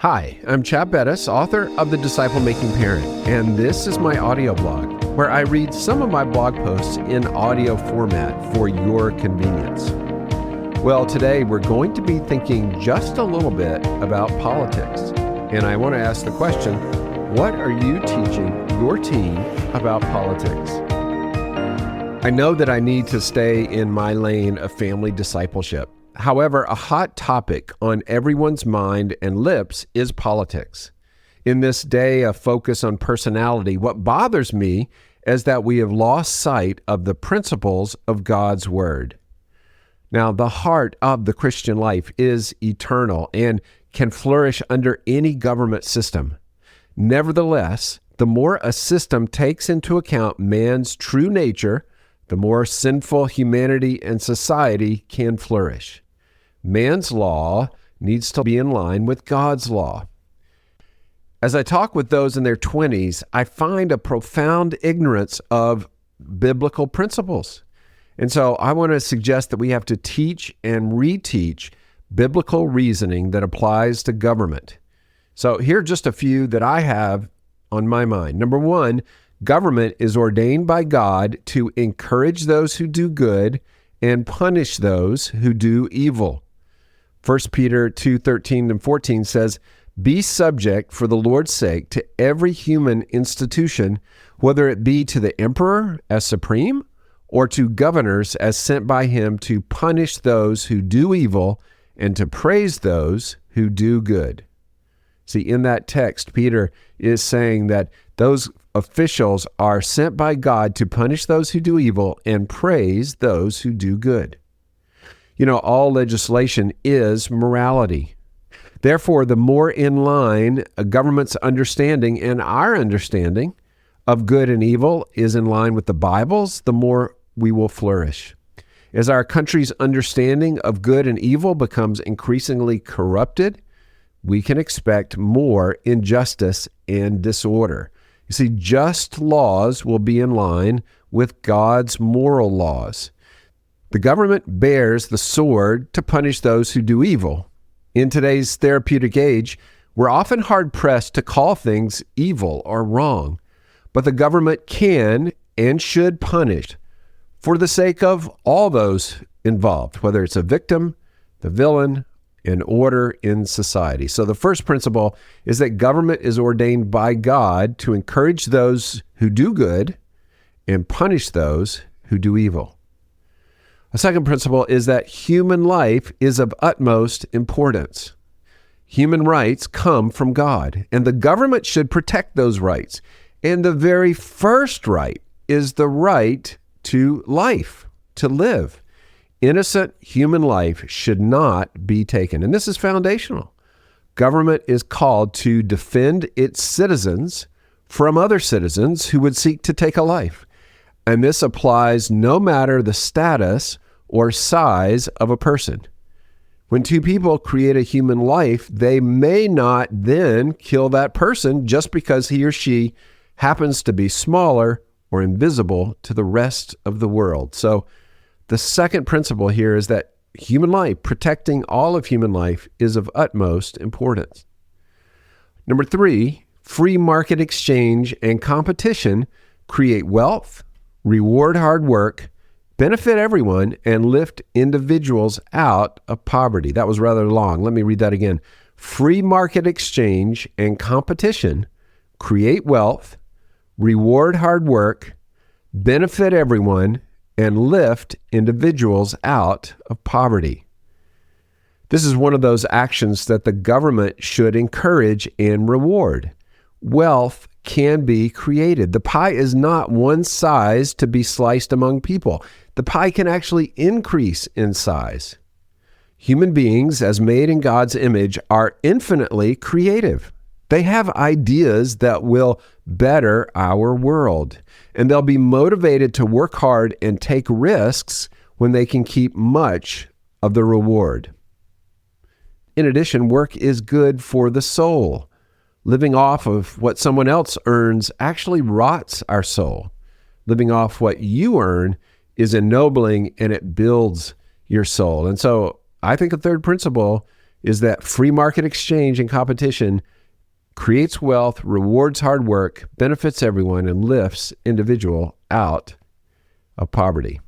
Hi, I'm Chad Bettis, author of The Disciple Making Parent, and this is my audio blog, where I read some of my blog posts in audio format for your convenience. Well, today we're going to be thinking just a little bit about politics, and I want to ask the question, what are you teaching your teen about politics? I know that I need to stay in my lane of family discipleship. However, a hot topic on everyone's mind and lips is politics. In this day of focus on personality, what bothers me is that we have lost sight of the principles of God's Word. Now, the heart of the Christian life is eternal and can flourish under any government system. Nevertheless, the more a system takes into account man's true nature, the more sinful humanity and society can flourish. Man's law needs to be in line with God's law. As I talk with those in their 20s, I find a profound ignorance of biblical principles. And so I want to suggest that we have to teach and reteach biblical reasoning that applies to government. So here are just a few that I have on my mind. Number one, government is ordained by God to encourage those who do good and punish those who do evil. 1 Peter 2:13 and 14 says, "Be subject for the Lord's sake to every human institution, whether it be to the emperor as supreme or to governors as sent by him to punish those who do evil and to praise those who do good." See, in that text, Peter is saying that those officials are sent by God to punish those who do evil and praise those who do good. You know, all legislation is morality. Therefore, the more in line a government's understanding and our understanding of good and evil is in line with the Bible's, the more we will flourish. As our country's understanding of good and evil becomes increasingly corrupted, we can expect more injustice and disorder. You see, just laws will be in line with God's moral laws. The government bears the sword to punish those who do evil. In today's therapeutic age, we're often hard-pressed to call things evil or wrong, but the government can and should punish for the sake of all those involved, whether it's a victim, the villain, and order in society. So the first principle is that government is ordained by God to encourage those who do good and punish those who do evil. A second principle is that human life is of utmost importance. Human rights come from God, and the government should protect those rights. And the very first right is the right to life, to live. Innocent human life should not be taken, and this is foundational. Government is called to defend its citizens from other citizens who would seek to take a life. And this applies no matter the status or size of a person. When two people create a human life, they may not then kill that person just because he or she happens to be smaller or invisible to the rest of the world. So the second principle here is that human life, protecting all of human life, is of utmost importance. Number three, free market exchange and competition create wealth, reward hard work, benefit everyone, and lift individuals out of poverty. That was rather long. Let me read that again. Free market exchange and competition create wealth, reward hard work, benefit everyone, and lift individuals out of poverty. This is one of those actions that the government should encourage and reward. Wealth can be created. The pie is not one size to be sliced among people. The pie can actually increase in size. Human beings, as made in God's image, are infinitely creative. They have ideas that will better our world, and they'll be motivated to work hard and take risks when they can keep much of the reward. In addition, work is good for the soul. Living off of what someone else earns actually rots our soul. Living off what you earn is ennobling, and it builds your soul. And so I think a third principle is that free market exchange and competition creates wealth, rewards hard work, benefits everyone, and lifts individual out of poverty.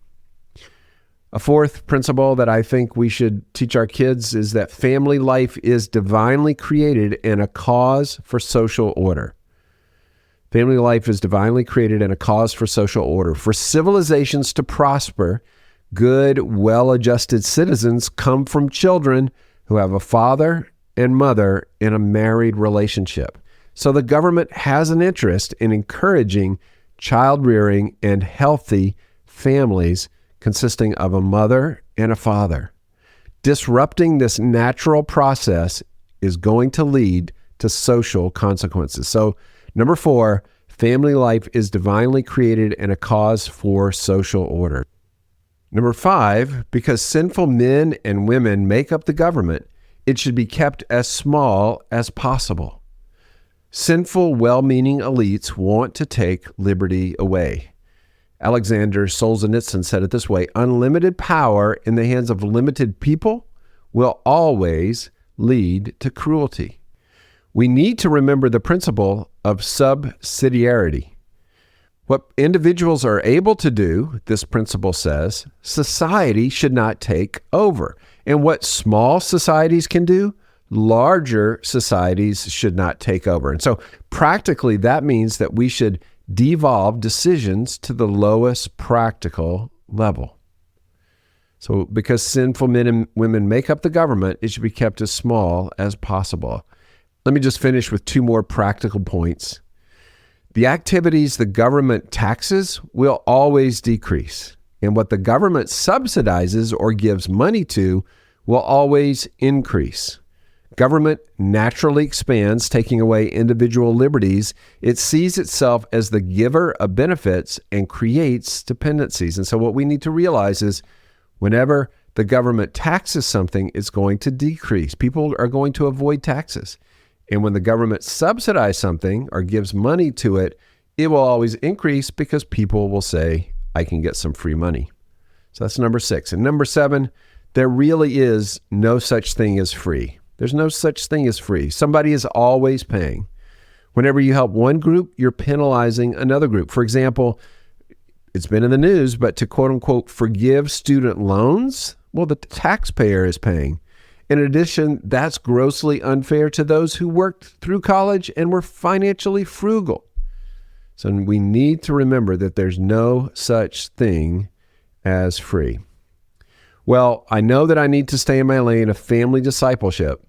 A fourth principle that I think we should teach our kids is that family life is divinely created and a cause for social order. Family life is divinely created and a cause for social order. For civilizations to prosper, good, well-adjusted citizens come from children who have a father and mother in a married relationship. So the government has an interest in encouraging child rearing and healthy families consisting of a mother and a father. Disrupting this natural process is going to lead to social consequences. So, number 4, family life is divinely created and a cause for social order. Number 5, because sinful men and women make up the government, it should be kept as small as possible. Sinful, well-meaning elites want to take liberty away. Alexander Solzhenitsyn said it this way: unlimited power in the hands of limited people will always lead to cruelty. We need to remember the principle of subsidiarity. What individuals are able to do, this principle says, society should not take over. And what small societies can do, larger societies should not take over. And so practically that means that we should devolve decisions to the lowest practical level. So because sinful men and women make up the government, it should be kept as small as possible. Let me just finish with 2 more practical points. The activities the government taxes will always decrease, and what the government subsidizes or gives money to will always increase. Government naturally expands, taking away individual liberties. It sees itself as the giver of benefits and creates dependencies. And so what we need to realize is whenever the government taxes something, it's going to decrease. People are going to avoid taxes. And when the government subsidizes something or gives money to it, it will always increase because people will say, I can get some free money. So that's number 6. And number 7, there really is no such thing as free. There's no such thing as free. Somebody is always paying. Whenever you help one group, you're penalizing another group. For example, it's been in the news, but to quote unquote forgive student loans, well, the taxpayer is paying. In addition, that's grossly unfair to those who worked through college and were financially frugal. So we need to remember that there's no such thing as free. Well, I know that I need to stay in my lane of family discipleship,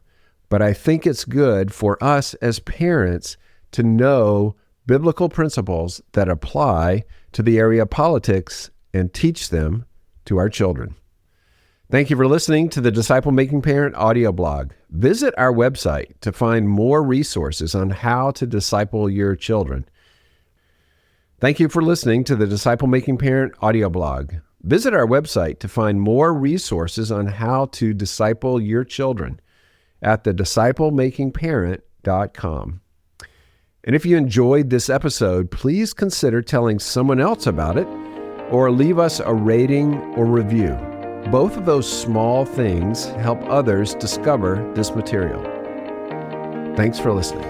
but I think it's good for us as parents to know biblical principles that apply to the area of politics and teach them to our children. Thank you for listening to the Disciple Making Parent audio blog. Visit our website to find more resources on how to disciple your children. Thank you for listening to the Disciple Making Parent audio blog. Visit our website to find more resources on how to disciple your children at thedisciplemakingparent.com. And if you enjoyed this episode, please consider telling someone else about it or leave us a rating or review. Both of those small things help others discover this material. Thanks for listening.